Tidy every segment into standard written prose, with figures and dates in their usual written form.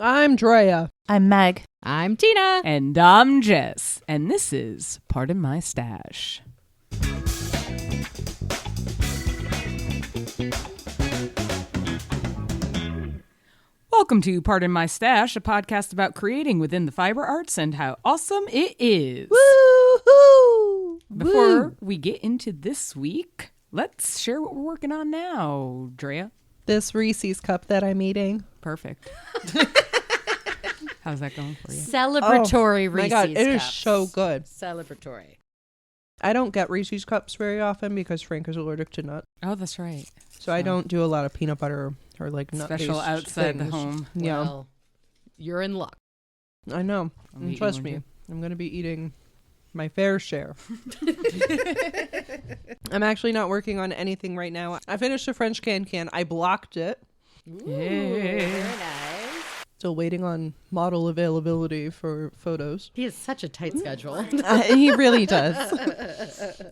I'm Drea. I'm Meg. I'm Tina. And I'm Jess. And this is Pardon My Stash. Welcome to Pardon My Stash, a podcast about creating within the fiber arts and how awesome it is. Woo-hoo! Before we get into this week, let's share what we're working on now, Drea. This Reese's cup that I'm eating. Perfect. How's that going for you? Celebratory Reese's My God, it is cups. so good. Celebratory. I don't get Reese's cups very often because Frank is allergic to nuts. Oh, that's right. So I don't do a lot of peanut butter or like nut Special outside the things. home. Yeah, Well, you're in luck. I know. I'll And eat trust one me, too. I'm going to be eating my fair share. I'm actually not working on anything right now. I finished the French can. I blocked it. Yay. Very nice. Still waiting on model availability for photos. He has such a tight schedule. He really does.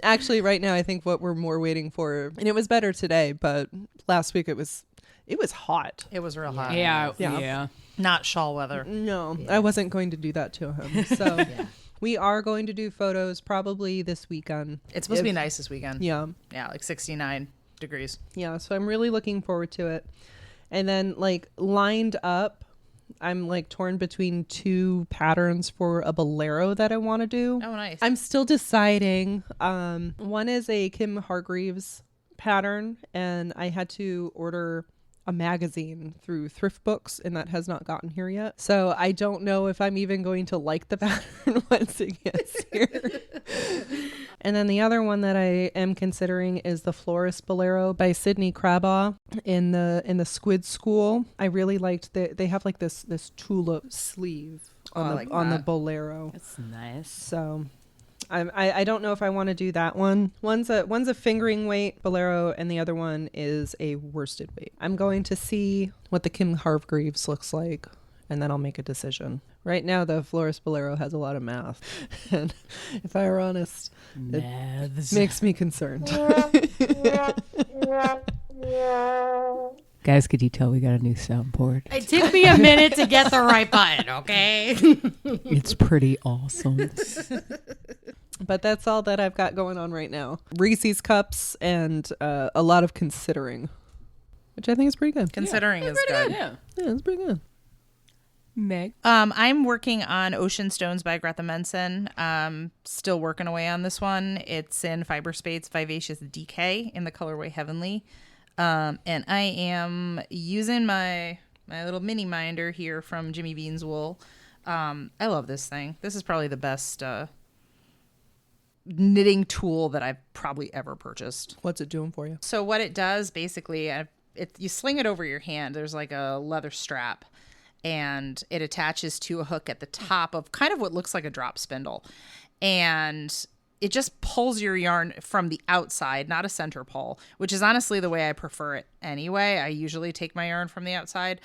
Actually, right now, I think what we're more waiting for, and it was better today, but last week it was hot. It was real hot. Yeah. Not shawl weather. No, I wasn't going to do that to him. So we are going to do photos probably this weekend. It's supposed to be nice this weekend. Yeah. Yeah, like 69 degrees. Yeah. So I'm really looking forward to it. And then like lined up, I'm like torn between two patterns for a bolero that I want to do. Oh, nice. I'm still deciding. One is a Kim Hargreaves pattern, and I had to order a magazine through Thrift Books, and that has not gotten here yet. So I don't know if I'm even going to like the pattern once it gets here. And then the other one that I am considering is the Florist Bolero by Sydney Crabaugh in the Squid School. I really liked they have like this tulip sleeve on the bolero. That's nice. So I don't know if I want to do that one. One's a fingering weight bolero, and the other one is a worsted weight. I'm going to see what the Kim Hargreaves looks like, and then I'll make a decision. Right now, the Florist Bolero has a lot of math, and if I were honest, it makes me concerned. Guys, could you tell we got a new soundboard? It took me a minute to get the right button, okay? It's pretty awesome. But that's all that I've got going on right now. Reese's cups and a lot of considering, which I think is pretty good. Considering is good. Yeah. Yeah, it's pretty good. Meg. I'm working on Ocean Stones by Greta Menson. Still working away on this one. It's in Fiber Space Vivacious DK in the colorway Heavenly. And I am using my little mini minder here from Jimmy Bean's Wool. I love this thing. This is probably the best knitting tool that I've probably ever purchased. What's it doing for you? So what it does basically, you sling it over your hand. There's like a leather strap, and it attaches to a hook at the top of kind of what looks like a drop spindle. And it just pulls your yarn from the outside, not a center pull, which is honestly the way I prefer it anyway. I usually take my yarn from the outside.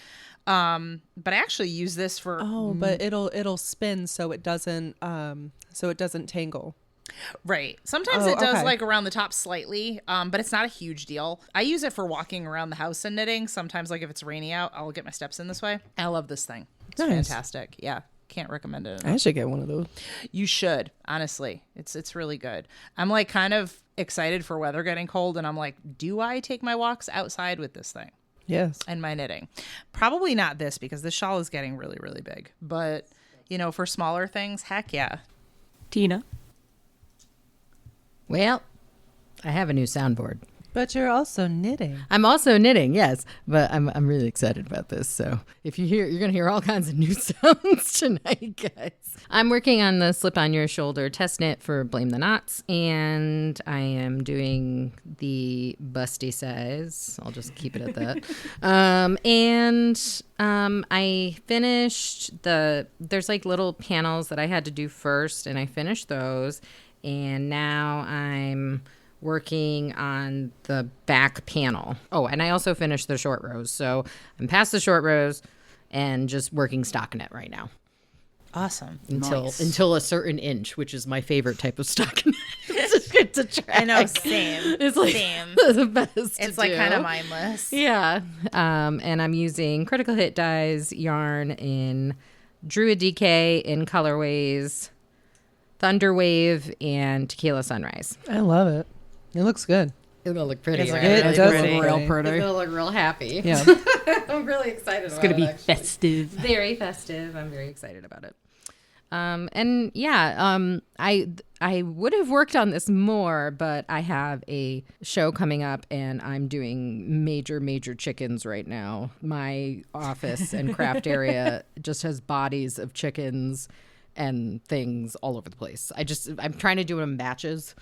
But I actually use this for... Oh, but it'll spin so it doesn't tangle. Right. Sometimes it does okay. like around the top slightly, but it's not a huge deal. I use it for walking around the house and knitting. Sometimes, like if it's rainy out, I'll get my steps in this way. I love this thing. It's Nice. fantastic. Yeah. Can't recommend it enough. I should get one of those. You should, honestly. It's really good. I'm like kind of excited for weather getting cold, and I'm like, do I take my walks outside with this thing Yes. and my knitting? Probably not this, because this shawl is getting really, really big. But, for smaller things, heck yeah. Tina. Well, I have a new soundboard. But you're also knitting. I'm also knitting, yes, but I'm really excited about this. So if you're going to hear all kinds of new sounds tonight, guys. I'm working on the slip on your shoulder test knit for Blame the Knots, and I am doing the busty size. I'll just keep it at that. I finished there's like little panels that I had to do first, and I finished those, and now I'm working on the back panel. Oh, and I also finished the short rows. So I'm past the short rows and just working stockinette right now. Awesome. Until a certain inch, which is my favorite type of stockinette. it to track. I know, same. It's like Same. the best. It's to like do. kind of mindless. Yeah. And I'm using Critical Hit Dyes yarn in Druid DK in colorways Thunderwave and Tequila Sunrise. I love it. It looks good. It's gonna look pretty. It's right? like It really does pretty. look Real pretty. pretty. It's gonna look real happy. Yeah. I'm really excited. It's gonna be actually. festive. Very festive. I'm very excited about it. I would have worked on this more, but I have a show coming up and I'm doing major chickens right now. My office and craft area just has bodies of chickens and things all over the place. I'm trying to do it in batches.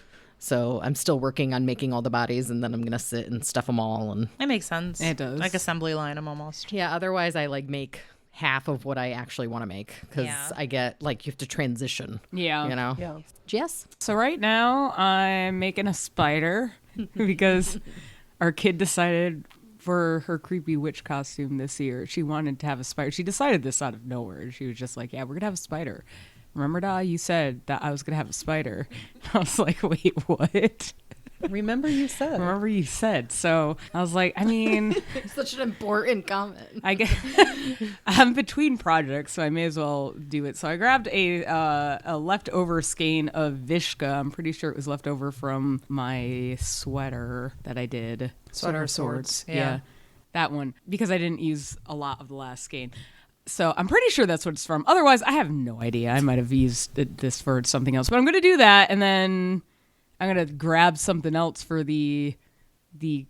So I'm still working on making all the bodies, and then I'm going to sit and stuff them all. And It makes sense. It does. Like assembly line them almost. yeah, otherwise I like make half of what I actually want to make because Yeah. I get like you have to transition. Yeah. You know? Yeah. Jess? So right now I'm making a spider because our kid decided for her creepy witch costume this year, she wanted to have a spider. She decided this out of nowhere. She was just like, yeah, we're going to have a spider. Remember, Da, you said that I was going to have a spider. I was like, wait, what? Remember you said. Remember you said. So I was like, I mean, Such an important comment. I get I'm between projects, so I may as well do it. So I grabbed a leftover skein of Vishka. I'm pretty sure it was left over from my sweater that I did. Sweater of Swords, yeah. That one, because I didn't use a lot of the last skein. So I'm pretty sure that's what it's from. Otherwise, I have no idea. I might have used this for something else. But I'm going to do that, and then I'm going to grab something else for the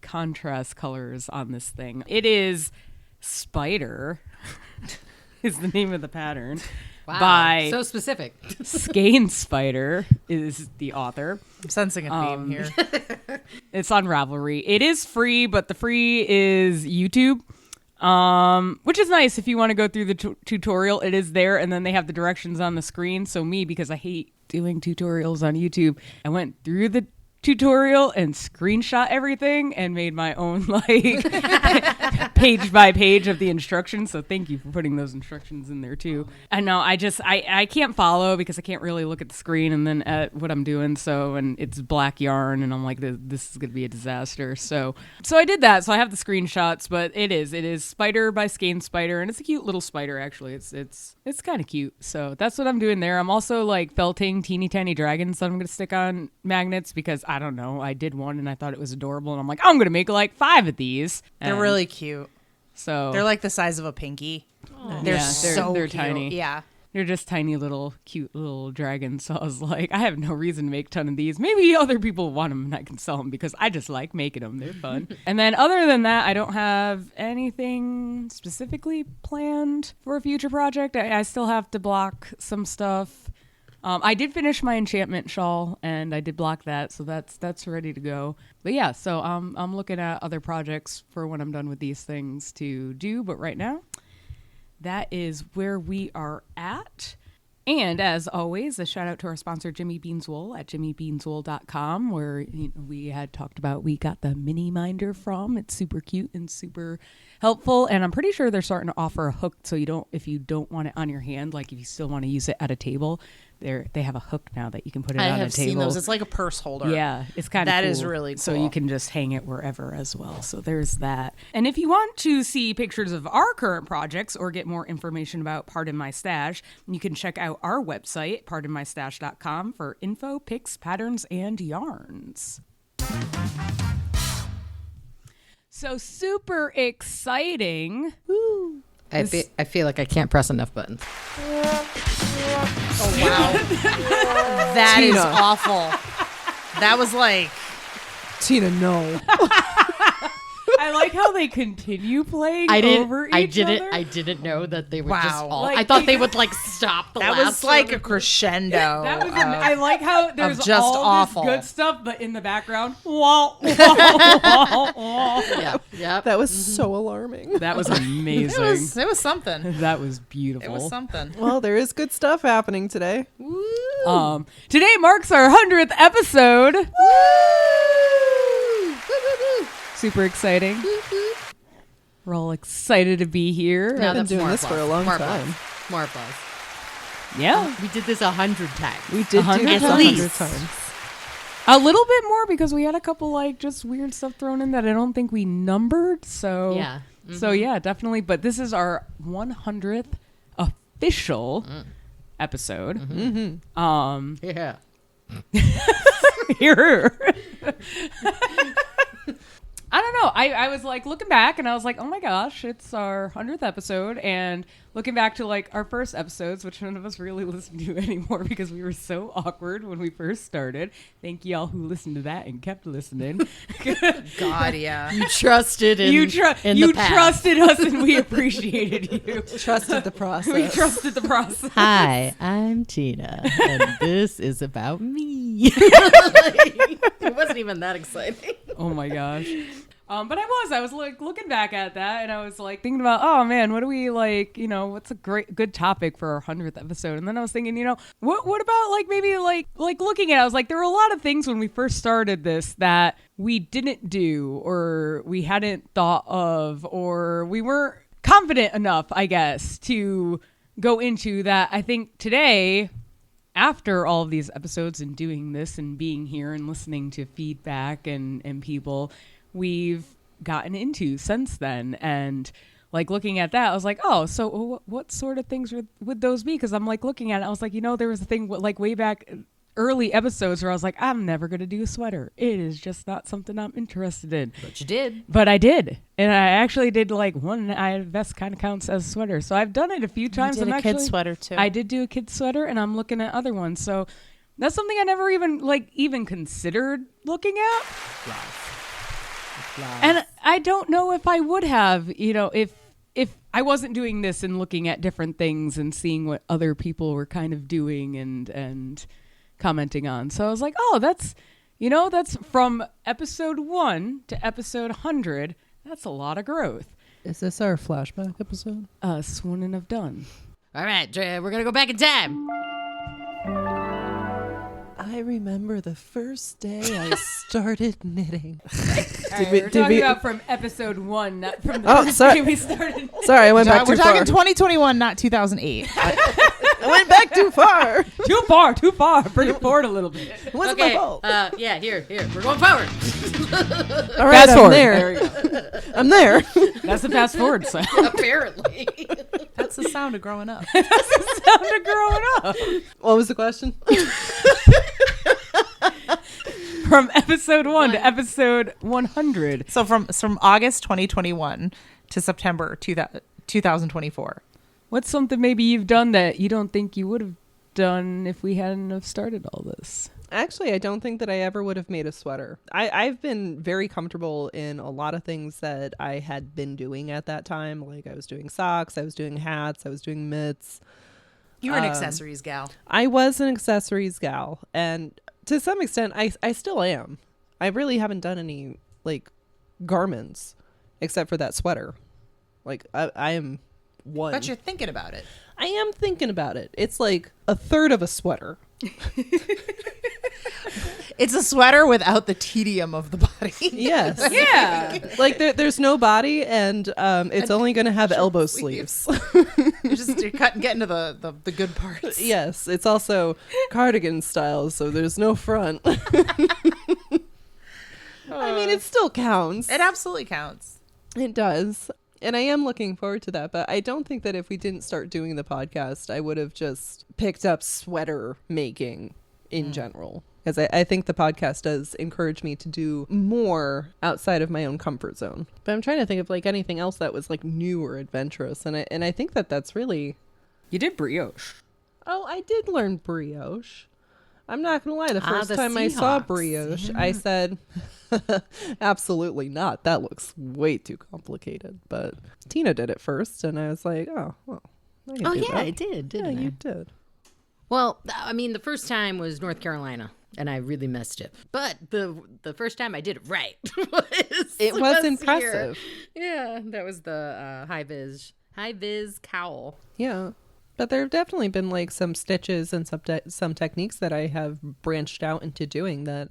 contrast colors on this thing. It is Spider is the name of the pattern. Wow. By So specific. Skein Spider is the author. I'm sensing a theme here. It's on Ravelry. It is free, but the free is YouTube. Which is nice if you want to go through the tutorial. It is there, and then they have the directions on the screen. So me, because I hate doing tutorials on YouTube, I went through the tutorial and screenshot everything and made my own like page by page of the instructions. So thank you for putting those instructions in there too. I know I can't follow because I can't really look at the screen and then at what I'm doing. So, and it's black yarn and I'm like, this is going to be a disaster. So I did that. So I have the screenshots, but it is Spider by Skein Spider, and it's a cute little spider actually. It's kind of cute. So that's what I'm doing there. I'm also like felting teeny tiny dragons that I'm going to stick on magnets because I don't know. I did one and I thought it was adorable, and I'm like, I'm going to make like 5 of these. They're And really cute. so They're like the size of a pinky. They're Yeah, so they're cute. tiny. Yeah. they're just tiny little cute little dragons. So I was like, I have no reason to make a ton of these. Maybe other people want them and I can sell them because I just like making them. They're fun. And then other than that, I don't have anything specifically planned for a future project. I still have to block some stuff. I did finish my enchantment shawl and I did block that, so that's ready to go. But yeah, so I'm looking at other projects for when I'm done with these things to do. But right now, that is where we are at. And as always, a shout out to our sponsor, Jimmy Beans Wool at jimmybeanswool.com, where we had talked about we got the mini minder from. It's super cute and super helpful. And I'm pretty sure they're starting to offer a hook, so if you don't want it on your hand, like if you still want to use it at a table, they have a hook now that you can put it I on a table. have seen those. It's like a purse holder. Yeah, it's kind of That cool. is really So cool. you can just hang it wherever as well. So there's that. And if you want to see pictures of our current projects or get more information about Pardon My Stash, you can check out our website, pardonmystash.com, for info, pics, patterns, and yarns. So super exciting. Woo. I feel like I can't press enough buttons. Oh, wow. That is awful. That was like... Tina, no. I like how they continue playing over each other. I didn't know that they would Wow. just all. Like, I thought they would like stop the That last was like one. a crescendo. That was I like how there's just all awful. this good stuff, but in the background, wah, wah, wah, wah. Yeah. That was so alarming. That was amazing. It was something. That was beautiful. It was something. Well, there is good stuff happening today. Today marks our 100th episode. Super exciting. We're all excited to be here. Now I've been that's doing more this for applause. a long More time. applause. More applause. Yeah. We did this 100 times. We did do 100 this at 100 least. times. A little bit more because we had a couple like just weird stuff thrown in that I don't think we numbered. So Yeah. So yeah, definitely. But this is our 100th official episode. Yeah. Here. I don't know. I was like looking back and I was like, oh my gosh, it's our 100th episode. And looking back to like our first episodes, which none of us really listen to anymore because we were so awkward when we first started. Thank y'all who listened to that and kept listening. God, yeah. You trusted in you the past. trusted us and we appreciated you. Trusted the process. We trusted the process. Hi, I'm Tina, and this is about me. It wasn't even that exciting. Oh my gosh. But I was like looking back at that and I was like thinking about, oh man, what do we like, what's a good topic for our 100th episode? And then I was thinking, what about like maybe like looking at, I was like, there were a lot of things when we first started this that we didn't do or we hadn't thought of or we weren't confident enough, I guess, to go into that. I think today, after all of these episodes and doing this and being here and listening to feedback and people we've gotten into since then, and like looking at that, I was like, oh, so what sort of things would those be? Because I'm like looking at it, I was like, there was a thing like way back early episodes where I was like, I'm never going to do a sweater. It is just not something I'm interested in. But you did. But I did. And I actually did like one vest kind of counts as a sweater. So I've done it a few times. You did a kid sweater too. I did do a kid sweater and I'm looking at other ones. So that's something I never even considered looking at. And I don't know if I would have, if I wasn't doing this and looking at different things and seeing what other people were kind of doing and commenting on. So I was like, oh, that's from episode 1 to episode 100. That's a lot of growth. Is this our flashback episode? Us wouldn't have done. All right, Drea, we're going to go back in time. I remember the first day I started knitting. We're talking about from episode 1, not from the first sorry. day we started. Sorry, I went back too We're far. talking 2021, not 2008. I went back too far. Too far. Bring it forward a little bit. It wasn't my fault. Yeah, here. We're going forward. All right, Fast I'm forward. there. There we go. I'm there. That's the fast forward sound. Apparently. That's the sound of growing up. That's the sound of growing up. What was the question? From episode 1 to episode 100. So from August 2021 to September 2024. What's something maybe you've done that you don't think you would have done if we hadn't have started all this? Actually, I don't think that I ever would have made a sweater. I've been very comfortable in a lot of things that I had been doing at that time. Like I was doing socks, I was doing hats, I was doing mitts. You were an accessories gal. I was an accessories gal. And to some extent, I still am. I really haven't done any like garments except for that sweater. Like I am one. But you're thinking about it. I am thinking about it. It's like a third of a sweater. It's a sweater without the tedium of the body. Yes. Yeah. Like there's no body and it's only going to have elbow sleeves. You're getting to the good parts. Yes. It's also cardigan style, so there's no front. I mean, it still counts. It absolutely counts. It does. And I am looking forward to that. But I don't think that if we didn't start doing the podcast, I would have just picked up sweater making in general. Because I think the podcast does encourage me to do more outside of my own comfort zone. But I'm trying to think of like anything else that was like new or adventurous. And I think that that's really... You did brioche. Oh, I did learn brioche. I'm not going to lie. The first the time I saw Seahawks. brioche, I said, absolutely not. That looks way too complicated. But Tina did it first. And I was like, oh, well. I can do that. I did, didn't Yeah, I? you did. Well, I mean, the first time was North Carolina, and I really missed it. But the first time I did it right It was impressive. Here. Yeah, that was the high vis cowl. Yeah. But there have definitely been like some stitches and some techniques that I have branched out into doing that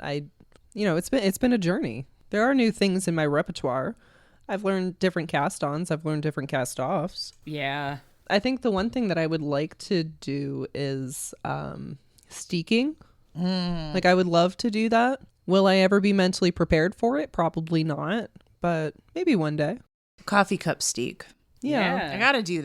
it's been a journey. There are new things in my repertoire. I've learned different cast-ons. I've learned different cast-offs. Yeah. I think the one thing that I would like to do is steeking. Like, I would love to do that. Will I ever be mentally prepared for it? Probably not, but maybe one day. Coffee cup steak. Yeah. I gotta do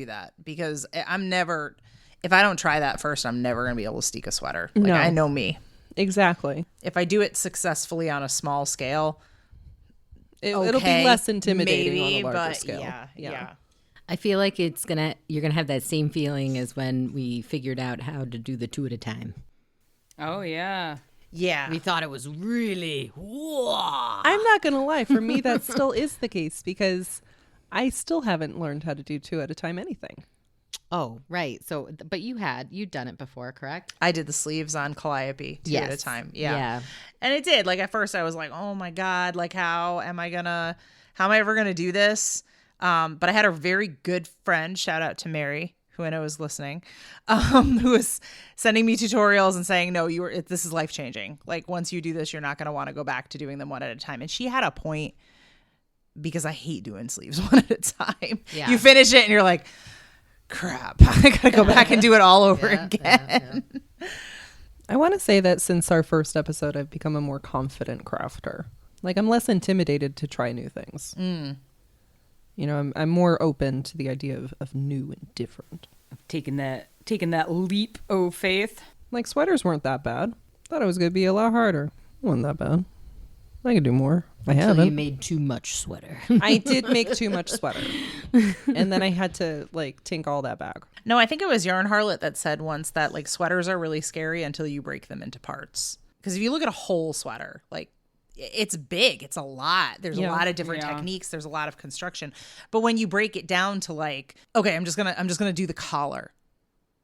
that because I'm never, if I don't try that first, I'm never gonna be able to steak a sweater. Like, No. I know me. Exactly. If I do it successfully on a small scale, It'll be okay, less intimidating maybe, on a larger but scale. yeah. I feel like you're gonna have that same feeling as when we figured out how to do the 2 at a time. Oh yeah. Yeah. We thought it was really, I'm not going to lie. For me, that still is the case because I still haven't learned how to do 2 at a time anything. Oh, right. So, but you'd done it before, correct? I did the sleeves on Calliope 2 at a Yes. time. Yeah. Yeah. And it did. Like, at first I was like, oh my God, like, how am I ever going to do this? But I had a very good friend, shout out to Mary, who I know is listening, who was sending me tutorials and saying, no, this is life changing. Like, once you do this, you're not going to want to go back to doing them one at a time. And she had a point, because I hate doing sleeves one at a time. Yeah. You finish it and you're like, crap, I got to go back and do it all over again. Yeah. I want to say that since our first episode, I've become a more confident crafter. Like, I'm less intimidated to try new things. You know, I'm more open to the idea of new and different. Taking that leap of faith. Like, sweaters weren't that bad. Thought it was going to be a lot harder. Wasn't that bad. I could do more. I So you haven't. made too much sweater. I did make too much sweater. And then I had to, like, tink all that back. No, I think it was Yarn Harlot that said once that, like, sweaters are really scary until you break them into parts. Because if you look at a whole sweater, like, it's big. It's a lot. There's a lot of different techniques. There's a lot of construction. But when you break it down to, like, okay, I'm just gonna do the collar.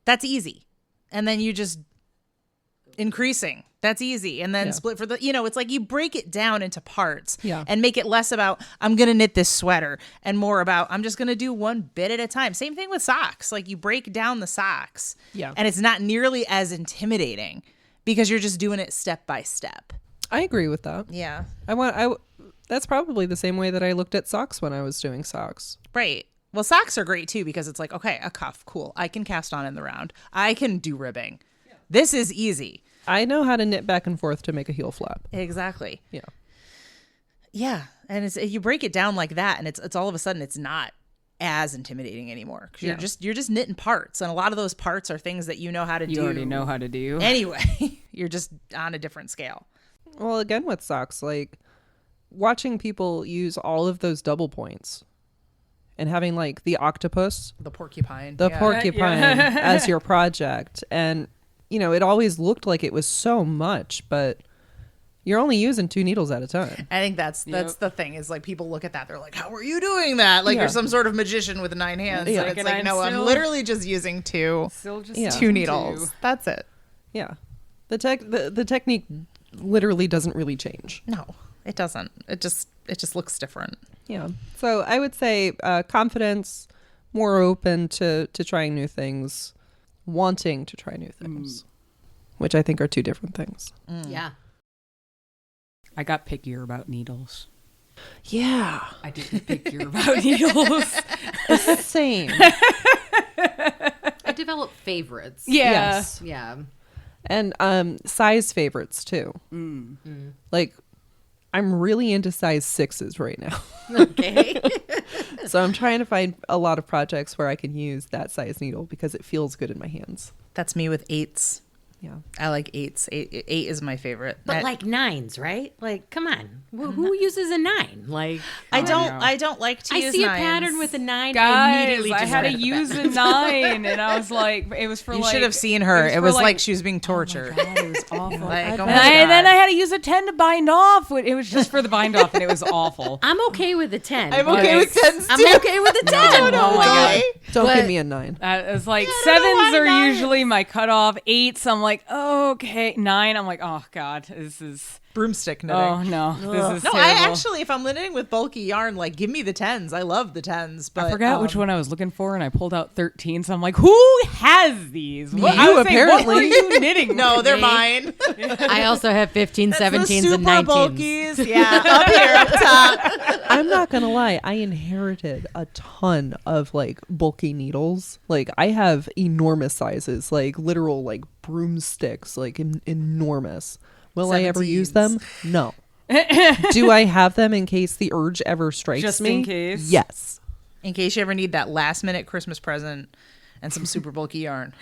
That's easy. And then you just increasing. That's easy. And then split for the, it's like you break it down into parts and make it less about, I'm going to knit this sweater, and more about, I'm just going to do one bit at a time. Same thing with socks. Like, you break down the socks and it's not nearly as intimidating because you're just doing it step by step. I agree with that. Yeah. That's probably the same way that I looked at socks when I was doing socks. Right. Well, socks are great too because it's like, okay, a cuff, cool. I can cast on in the round. I can do ribbing. This is easy. I know how to knit back and forth to make a heel flap. Exactly. Yeah. Yeah. And it's, you break it down like that, and it's all of a sudden it's not as intimidating anymore because you're just knitting parts, and a lot of those parts are things that you know how to do. You already know how to do. Anyway, you're just on a different scale. Well, again, with socks, like, watching people use all of those double points and having, like, the octopus, The porcupine. as your project. And, it always looked like it was so much, but you're only using 2 needles at a time. I think that's the thing is, like, people look at that, they're like, how are you doing that? Like, you're some sort of magician with 9 hands. Yeah. And it's And like, I'm no, I'm still- literally just using 2 Still just Yeah. 2 needles. That's it. Yeah. The technique literally doesn't really change. No, it doesn't. It just looks different. Yeah. So I would say confidence, more open to trying new things, wanting to try new things, which I think are 2 different things. Yeah. I got pickier about needles. Yeah. I didn't get pickier about needles. Same. I developed favorites. Yes. Yeah. And size favorites too. Like, I'm really into size 6s right now. Okay. So I'm trying to find a lot of projects where I can use that size needle because it feels good in my hands. That's me with 8s. Yeah. I like 8s. 8 is my favorite. But like 9s, right? Like, come on. Who uses a 9? Like, I know. don't like to I use see 9s. a pattern with a 9. Guys, immediately I just had to right at the use back. a 9, and I was like, it was for You like. should have seen her. It for was like she was being tortured. Oh my God, it was awful. Like, oh and, my God. then I had to use a 10 to bind off. It was just for the bind off, and it was awful. I'm okay with a 10. I'm but okay with 10s I'm too. okay with a 10. Oh my God. Don't But- give me a 9. It's like don't know 7s why are 9s. usually my cutoff. 8s, I'm like, okay. 9, I'm like, oh God, this is. broomstick knitting. Oh no, this is No, terrible. I actually, if I'm knitting with bulky yarn, like give me the 10s. I love the 10s. But I forgot which one I was looking for, and I pulled out 13. So I'm like, who has these? What, You, I was saying, apparently. What were you knitting? No, with they're me? mine. I also have 15, 17s, and 19s. bulkies. Yeah, up here up top. I'm not gonna lie, I inherited a ton of like bulky needles. Like I have enormous sizes, like literal like broomsticks, like enormous. Will I ever use 17s. them? No. Do I have them in case the urge ever strikes Just me? in case? Yes. In case you ever need that last minute Christmas present and some super bulky yarn.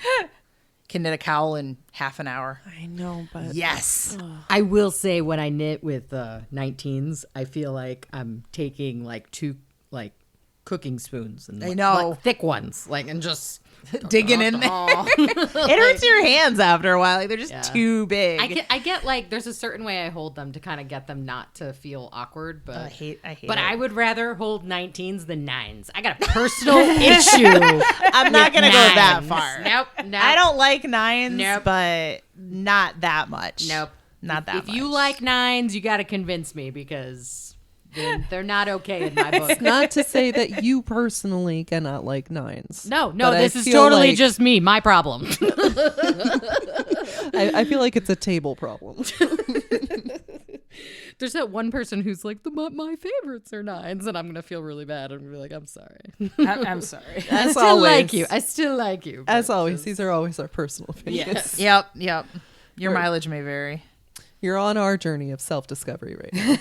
Can knit a cowl in half an hour. I know, but Yes. I will say when I knit with 19s, I feel like I'm taking like 2 like cooking spoons and I know. like, thick ones, like and just Digging in there. It hurts your hands after a while. Like they're just too big. I get like there's a certain way I hold them to kind of get them not to feel awkward, but I hate but it. I would rather hold 19s than 9s. I got a personal issue. I'm not gonna go that far. Nope. I don't like 9s, Nope. but not that much. Nope. Not that If much. you like 9s, you got to convince me because they're not okay in my book. not to say that you personally cannot like 9s. No, But I this is feel totally like- just me, my problem. I feel like it's a table problem. There's that one person who's like, my favorites are 9s, and I'm going to feel really bad. I'm going to be like, I'm sorry. I'm sorry. I As still always. like you. I still like you. As but always, just- these are always our personal opinions. Yes. Yep. Your mileage may vary. You're on our journey of self-discovery right now.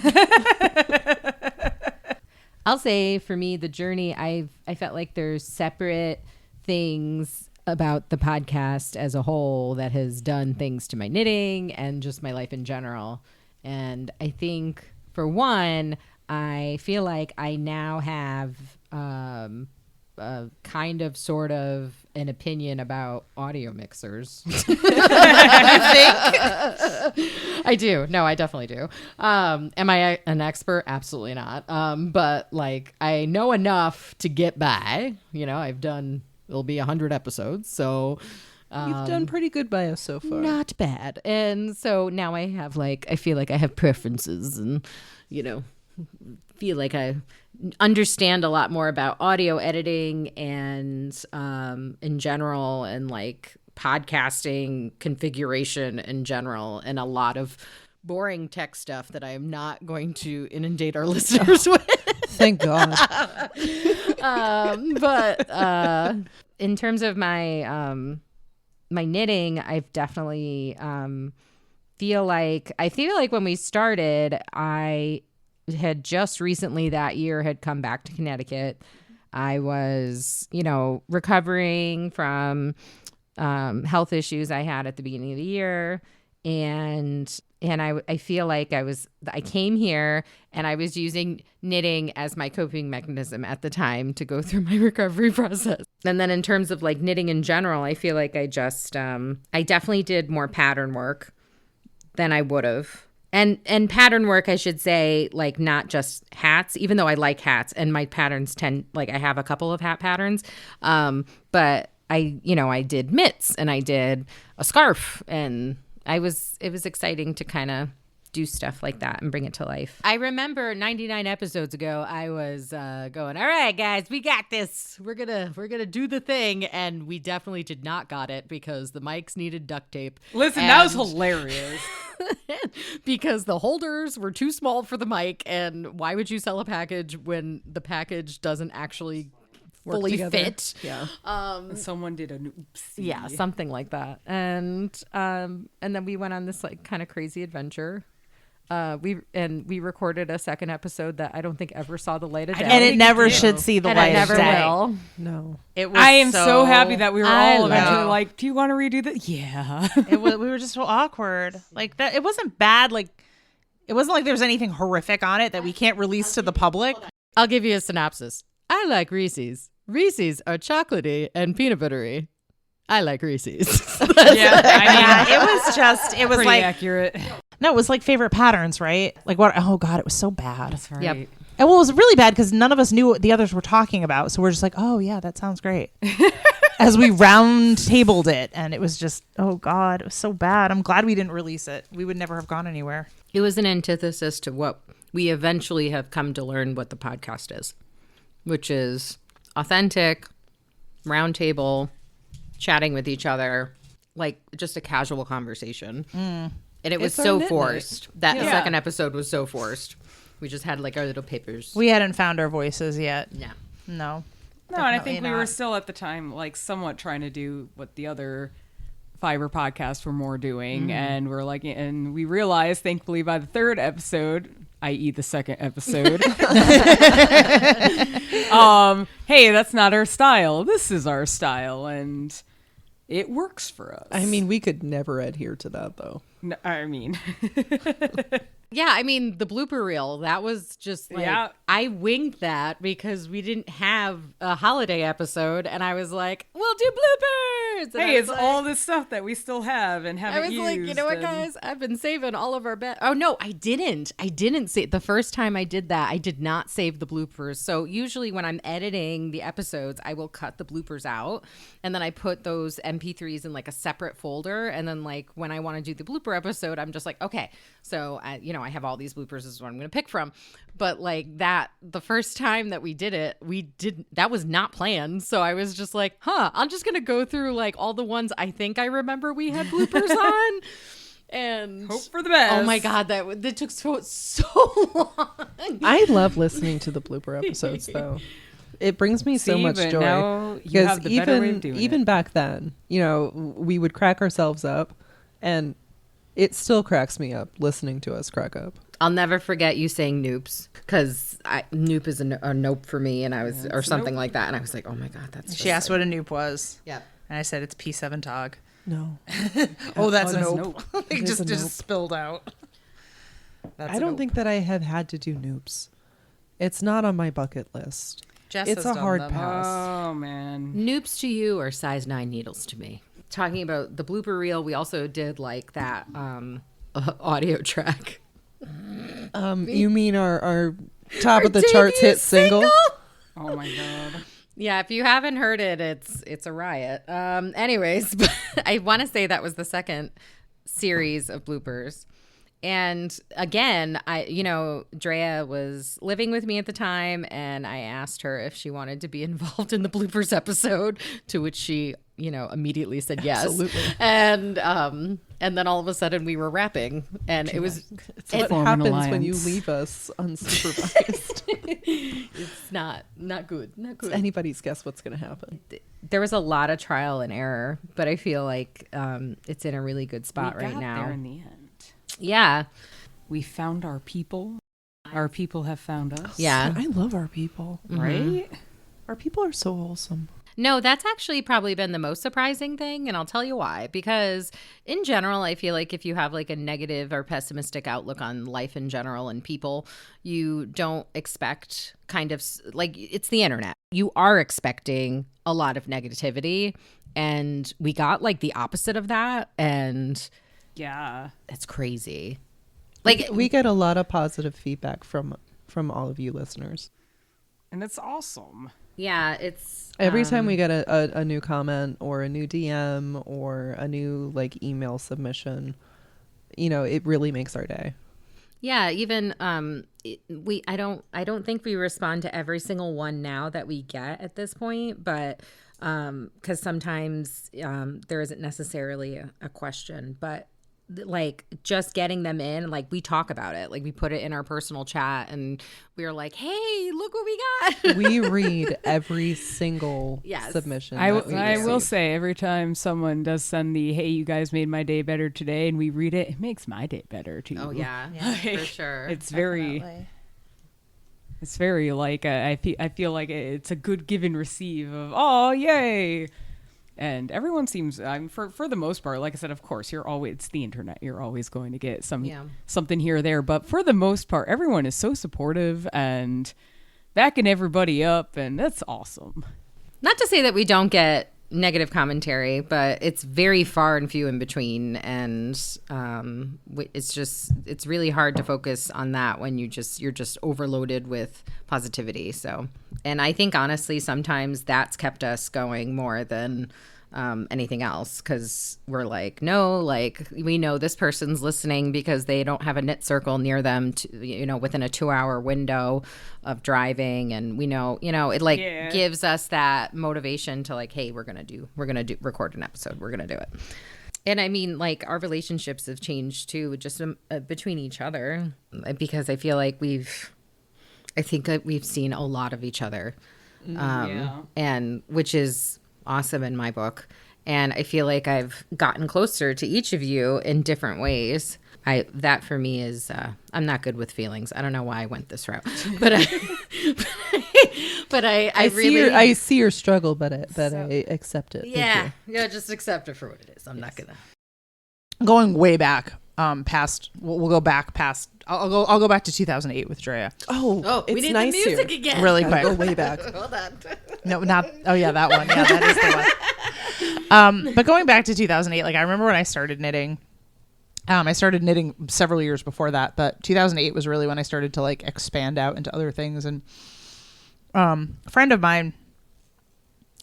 I'll say for me, the journey, I felt like there's separate things about the podcast as a whole that has done things to my knitting and just my life in general. And I think for one, I feel like I now have a kind of sort of an opinion about audio mixers. I do. No, I definitely do. Am I an expert? Absolutely not. But like I know enough to get by. You know, it'll be 100 episodes. So You've done pretty good by us so far. not bad. And so now I have I feel like I have preferences and, you know, feel like I understand a lot more about audio editing and in general and like podcasting configuration in general and a lot of boring tech stuff that I am not going to inundate our listeners with. Thank God. But in terms of my my knitting, I've definitely feel like when we started, I had just recently that year had come back to Connecticut. I was, you know, recovering from health issues I had at the beginning of the year, and I feel like I came here and I was using knitting as my coping mechanism at the time to go through my recovery process. And then in terms of like knitting in general, I feel like I just I definitely did more pattern work than I would have. And pattern work, I should say, like not just hats, even though I like hats and my patterns I have a couple of hat patterns. But I did mitts and I did a scarf and it was exciting to kind of do stuff like that and bring it to life. I remember 99 episodes ago, I was going, all right, guys, we got this. We're gonna do the thing. And we definitely did not got it because the mics needed duct tape. Listen, that was hilarious. Because the holders were too small for the mic, and why would you sell a package when the package doesn't actually fully together. fit? Yeah. Someone did an oopsie. Yeah, something like that. And then we went on this like kind of crazy adventure. We recorded a second episode that I don't think ever saw the light of day. And it never should see the and light I never of day. will. No. It was I am so happy that we were I all eventually know. like, do you want to redo that? Yeah. we were just so awkward. Like that. It wasn't bad. Like it wasn't like there was anything horrific on it that we can't release to the public. I'll give you a synopsis. I like Reese's. Reese's are chocolatey and peanut buttery. I like Reese's. Yeah, I mean, It was pretty like accurate. no, it was like favorite patterns, right? Like what? Oh God, it was so bad. That's right. Yep. And well, it was really bad because none of us knew what the others were talking about. So we're just like, oh yeah, that sounds great. As we round tabled it, and it was just, oh God, it was so bad. I'm glad we didn't release it. We would never have gone anywhere. It was an antithesis to what we eventually have come to learn what the podcast is, which is authentic, roundtable, chatting with each other, like just a casual conversation. And it was It's our so knit forced. That Yeah. second episode was so forced. We just had like our little papers. We hadn't found our voices yet. Yeah. No. No, and I Definitely think we were not. still at the time like somewhat trying to do what the other fiber podcasts were more doing, and we're like, and we realized, thankfully, by the third episode, i.e., the second episode, hey, that's not our style. This is our style, and it works for us. I mean, we could never adhere to that though. No, I mean, Yeah, I mean, the blooper reel, that was just like, Yeah. I winged that because we didn't have a holiday episode. And I was like, we'll do bloopers. And I hey, was it's like- all this stuff that we still have and haven't I was used. like, you know what, and- guys? I've been saving all of our Oh, no, I didn't. I didn't save. The first time I did that, I did not save the bloopers. So usually when I'm editing the episodes, I will cut the bloopers out. And then I put those MP3s in like a separate folder. And then like when I want to do the blooper episode, I'm just like, okay, so I have all these bloopers. This is what I'm going to pick from. But like that, the first time that we did it, that was not planned. So I was just like, I'm just going to go through like all the ones I think I remember we had bloopers on. And Hope for the best. oh my God, that took so long. I love listening to the blooper episodes though. It brings me so See, much but joy. now you Because have the better way of doing even it. back then, we would crack ourselves up, and it still cracks me up listening to us crack up. I'll never forget you saying noops because noop is a nope for me, and I was or something like that, and I was like, oh my God, that's. She asked what a noop was. Yeah. And I said, it's P7 Tog. No, Oh, that's a that's nope. It It is just a nope. spilled out. That's I a don't nope. think that I have had to do noops. It's not on my bucket list. Jess it's has a done hard them. pass. Oh man. Noops to you are size 9 needles to me. Talking about the blooper reel, we also did like that audio track. You mean our top of the charts hit single? Oh my god. Yeah, if you haven't heard it, it's a riot. Anyways, but I want to say that was the second series of bloopers. And again, Drea was living with me at the time, and I asked her if she wanted to be involved in the bloopers episode, to which she, immediately said yes. Absolutely. And then all of a sudden we were rapping, and it was It's what Form an happens when you alliance. leave us unsupervised. it's not good, not It's good. anybody's guess what's going to happen. There was a lot of trial and error, but I feel like it's in a really good spot We right got now. there in the end. Yeah. We found our people. Our people have found us. Yeah. I love our people. Right? Our people are so wholesome. No, that's actually probably been the most surprising thing, and I'll tell you why. Because in general, I feel like if you have like a negative or pessimistic outlook on life in general and people, you don't expect like it's the internet. You are expecting a lot of negativity, and we got like the opposite of that, and Yeah. it's crazy. Like We get a lot of positive feedback from all of you listeners. And it's awesome. yeah, it's Every time we get a new comment or a new DM or a new like email submission, it really makes our day. Yeah, even I don't think we respond to every single one now that we get at this point, but because sometimes there isn't necessarily a question, but like just getting them in, like we talk about it, like we put it in our personal chat, and we were like, "Hey, look what we got." We read every single Yes. submission. I that we will receive. say every time someone does send the "Hey, you guys made my day better today," and we read it, it makes my day better too. Oh yeah, for sure. It's very, Definitely. it's very like I feel like it's a good give and receive of oh yay, and everyone seems for the most part, like I said, of course it's the internet, you're always going to get something here or there, but for the most part, everyone is so supportive and backing everybody up, and that's awesome. Not to say that we don't get negative commentary, but it's very far and few in between, and it's really hard to focus on that when you're just overloaded with positivity. So, and I think honestly sometimes that's kept us going more than anything else, because we're like, no, like we know this person's listening because they don't have a knit circle near them within a 2-hour window of driving, and we know it like gives us that motivation to like, hey, we're gonna record an episode, we're gonna do it. And I mean, like, our relationships have changed too, just between each other, because I feel like we've seen a lot of each other, and which is awesome in my book. And I feel like I've gotten closer to each of you in different ways. That for me is, I'm not good with feelings. I don't know why I went this route, but I see your struggle, but I accept it. Yeah, just accept it for what it is. I'm not gonna. Going way back, past. We'll go back past. I'll go back to 2008 with Drea. Oh, we it's need nice the music here. again. Really quick. Go way back. Hold on. No, not. Oh yeah, that one. Yeah, that is the one. But going back to 2008, like I remember when I started knitting. I started knitting several years before that, but 2008 was really when I started to like expand out into other things. And a friend of mine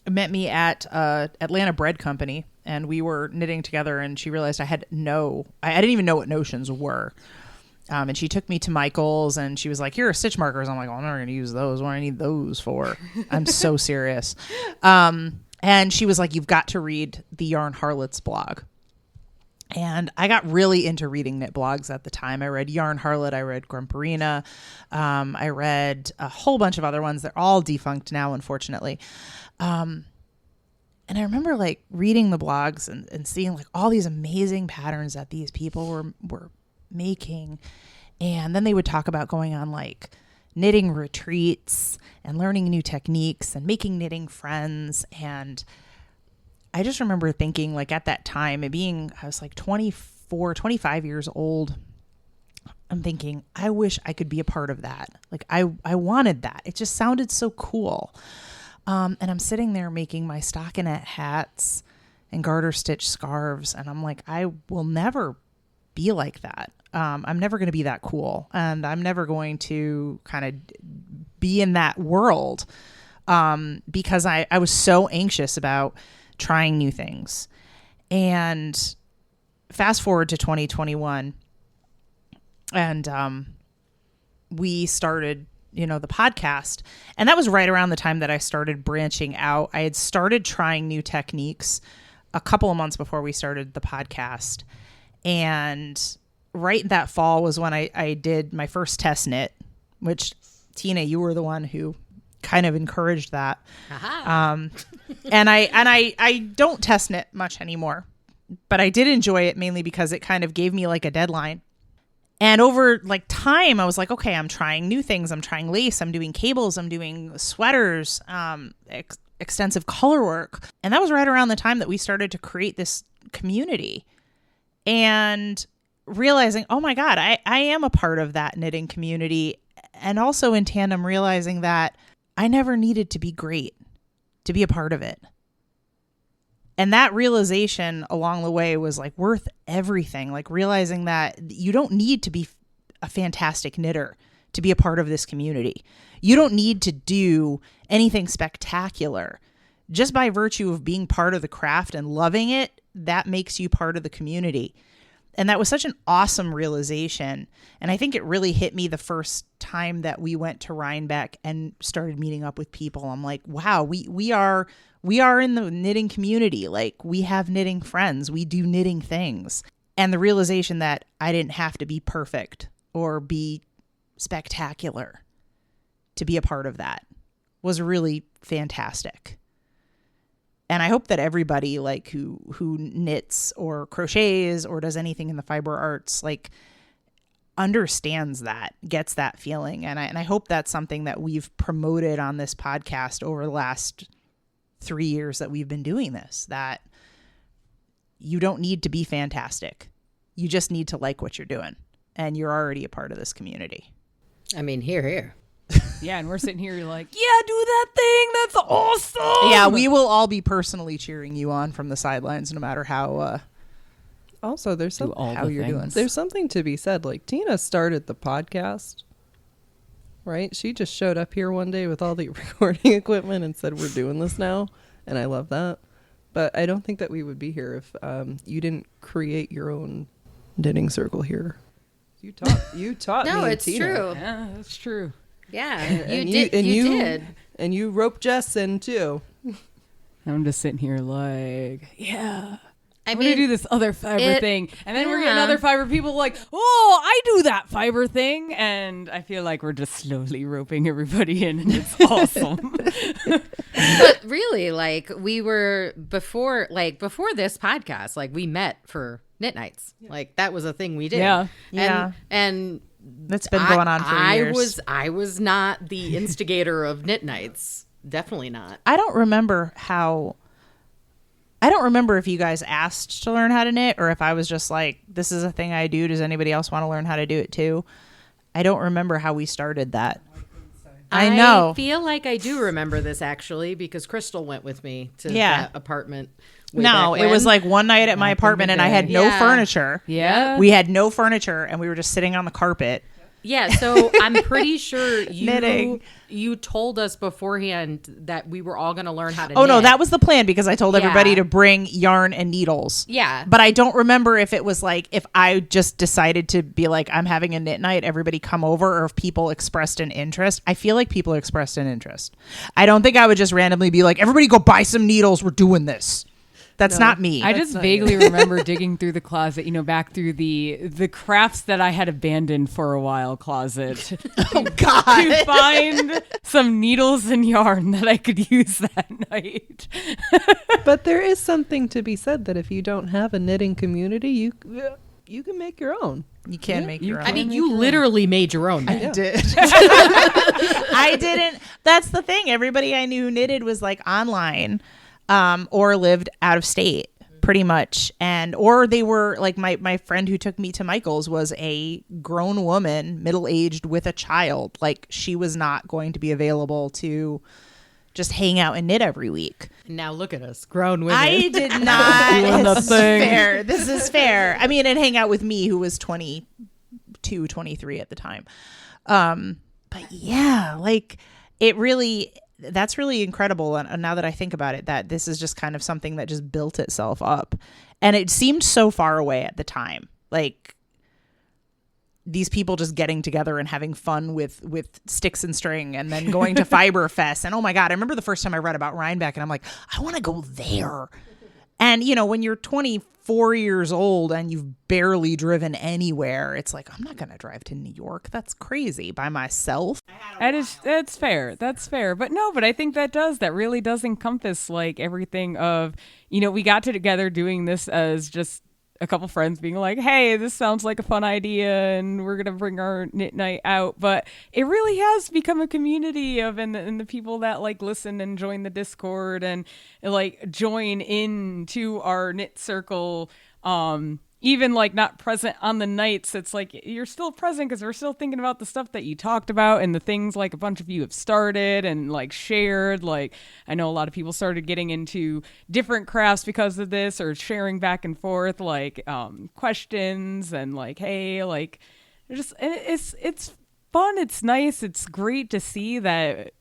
met me at Atlanta Bread Company, and we were knitting together, and she realized I didn't even know what notions were. And she took me to Michael's, and she was like, here are stitch markers. I'm like, I'm never going to use those. What do I need those for? I'm so serious. And she was like, you've got to read the Yarn Harlots blog. And I got really into reading knit blogs at the time. I read Yarn Harlot. I read Grumperina. I read a whole bunch of other ones. They're all defunct now, unfortunately. And I remember like reading the blogs and seeing like all these amazing patterns that these people were making. And then they would talk about going on like knitting retreats and learning new techniques and making knitting friends. And I just remember thinking like at that time, I was like 24, 25 years old. I'm thinking, I wish I could be a part of that. Like I wanted that. It just sounded so cool. And I'm sitting there making my stockinette hats and garter stitch scarves. And I'm like, I will never be like that. I'm never going to be that cool. And I'm never going to kind of be in that world. Because I was so anxious about trying new things. And fast forward to 2021, and we started, the podcast. And that was right around the time that I started branching out. I had started trying new techniques a couple of months before we started the podcast. And right that fall was when I did my first test knit, which, Tina, you were the one who kind of encouraged that. And I don't test knit much anymore, but I did enjoy it mainly because it kind of gave me like a deadline. And over like time, I was like, okay, I'm trying new things. I'm trying lace. I'm doing cables. I'm doing sweaters, extensive color work. And that was right around the time that we started to create this community and realizing, oh my God, I am a part of that knitting community. And also in tandem, realizing that I never needed to be great to be a part of it. And that realization along the way was like worth everything. Like realizing that you don't need to be a fantastic knitter to be a part of this community. You don't need to do anything spectacular. Just by virtue of being part of the craft and loving it, that makes you part of the community. And that was such an awesome realization. And I think it really hit me the first time that we went to Rhinebeck and started meeting up with people. I'm like, wow, we are in the knitting community. Like we have knitting friends. We do knitting things. And the realization that I didn't have to be perfect or be spectacular to be a part of that was really fantastic. And I hope that everybody like who knits or crochets or does anything in the fiber arts, like understands that, gets that feeling. And I hope that's something that we've promoted on this podcast over the last 3 years that we've been doing this, that you don't need to be fantastic. You just need to like what you're doing. And you're already a part of this community. I mean, here. Yeah, and we're sitting here like, yeah, do that thing. That's awesome. Yeah, we will all be personally cheering you on from the sidelines, no matter how. Also, there's how you're doing. There's something to be said. Like Tina started the podcast, right? She just showed up here one day with all the recording equipment and said, "We're doing this now," and I love that. but I don't think that we would be here if you didn't create your own knitting circle here. You taught me. No, it's Tina. true. Yeah, that's true. Yeah, And you did. And you roped Jess in too. I'm just sitting here like, yeah. I I'm going to do this other fiber thing. And then we're getting yeah. other fiber people like, oh, I do that fiber thing. And I feel like we're just slowly roping everybody in, and it's awesome. But really, like, we were before this podcast, like, we met for knit nights. Like, that was a thing we did. Yeah. Yeah. And That's been going on for years. I was not the instigator of knit nights. Definitely not. I don't remember if you guys asked to learn how to knit or if I was just like, this is a thing I do. Does anybody else want to learn how to do it too? I don't remember how we started that. I know. I feel like I do remember this actually because Crystal went with me to Yeah. that apartment. No, it was like one night at my apartment and I had no Yeah. furniture. Yeah. We had no furniture and we were just sitting on the carpet. Yeah, so I'm pretty sure Knitting. you told us beforehand that we were all going to learn how to Oh, knit. no, that was the plan because I told Yeah. everybody to bring yarn and needles. Yeah. But I don't remember if it was like, if I just decided to be like, I'm having a knit night, everybody come over, or if people expressed an interest. I feel like people expressed an interest. I don't think I would just randomly be like, everybody go buy some needles. We're doing this. That's not me. I just vaguely remember digging through the closet, back through the crafts that I had abandoned for a while closet. Oh, God. To find some needles and yarn that I could use that night. But there is something to be said that if you don't have a knitting community, you can make your own. You can make your own. I mean, you literally made your own. I did. I didn't. That's the thing. Everybody I knew who knitted was like online. Or lived out of state pretty much. Or they were like my friend who took me to Michael's was a grown woman, middle-aged with a child. Like she was not going to be available to just hang out and knit every week. Now look at us, grown women. I did not. Doing the This is thing. fair. This is fair. I mean, and hang out with me who was 22, 23 at the time. But yeah, like it really... That's really incredible. And now that I think about it, that this is just kind of something that just built itself up. And it seemed so far away at the time. Like these people just getting together and having fun with sticks and string and then going to Fiber Fest. And oh my God, I remember the first time I read about Rhinebeck and I'm like, I want to go there. And, when you're 24 years old and you've barely driven anywhere, it's like, I'm not going to drive to New York. That's crazy by myself. That's fair. That's fair. But I think that really does encompass like everything of, we got together doing this as just a couple friends being like, hey, this sounds like a fun idea and we're going to bring our knit night out. But it really has become a community of, and the people that like listen and join the Discord and like join into our knit circle, even like not present on the nights. It's like you're still present because we're still thinking about the stuff that you talked about and the things like a bunch of you have started and like shared. Like I know a lot of people started getting into different crafts because of this or sharing back and forth like questions and like, hey, like just it's fun. It's nice. It's great to see that,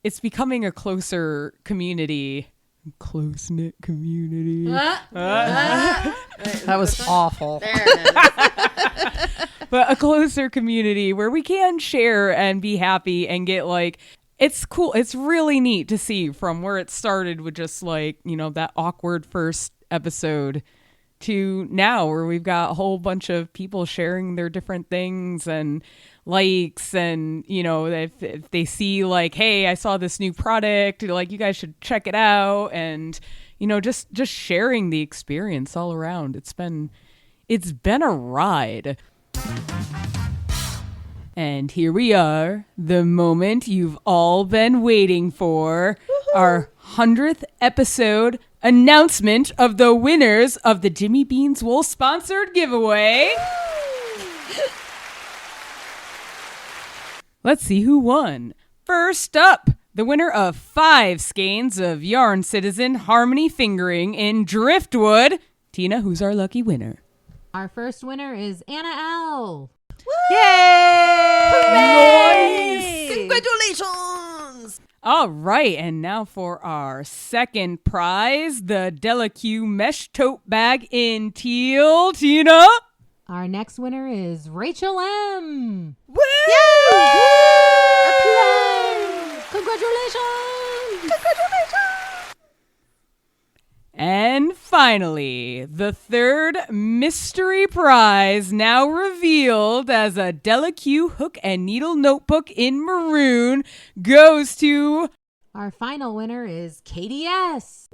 it's becoming a closer community. Close-knit community. That was awful. There it is. But a closer community where we can share and be happy and get like, it's cool. It's really neat to see from where it started with just like, that awkward first episode to now where we've got a whole bunch of people sharing their different things and likes and if they see like, hey, I saw this new product, like you guys should check it out, and just sharing the experience all around. It's been a ride. And here we are, the moment you've all been waiting for. Woo-hoo! Our 100th episode announcement of the winners of the Jimmy Beans Wool sponsored giveaway. Let's see who won. First up, the winner of 5 skeins of Yarn Citizen Harmony Fingering in Driftwood. Tina, who's our lucky winner? Our first winner is Anna L. Yay! Nice! Congratulations! All right, and now for our second prize, the Delacue mesh tote bag in teal. Tina? Our next winner is Rachel M. Woo! Congratulations! And finally, the third mystery prize, now revealed as a Delacue hook and needle notebook in maroon, goes to... Our final winner is Katie S.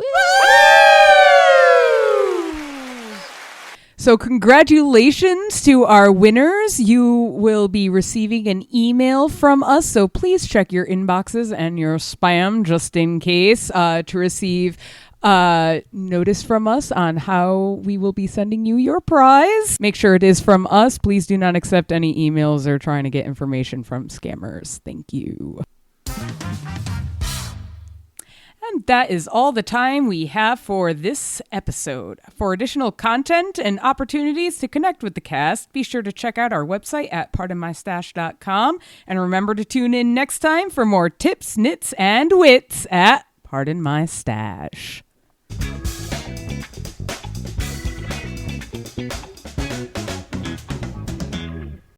So congratulations to our winners. You will be receiving an email from us, so please check your inboxes and your spam just in case to receive notice from us on how we will be sending you your prize. Make sure it is from us. Please do not accept any emails or trying to get information from scammers. Thank you. And that is all the time we have for this episode. For additional content and opportunities to connect with the cast, be sure to check out our website at pardonmystash.com. And remember to tune in next time for more tips, nits, and wits at Pardon My Stash.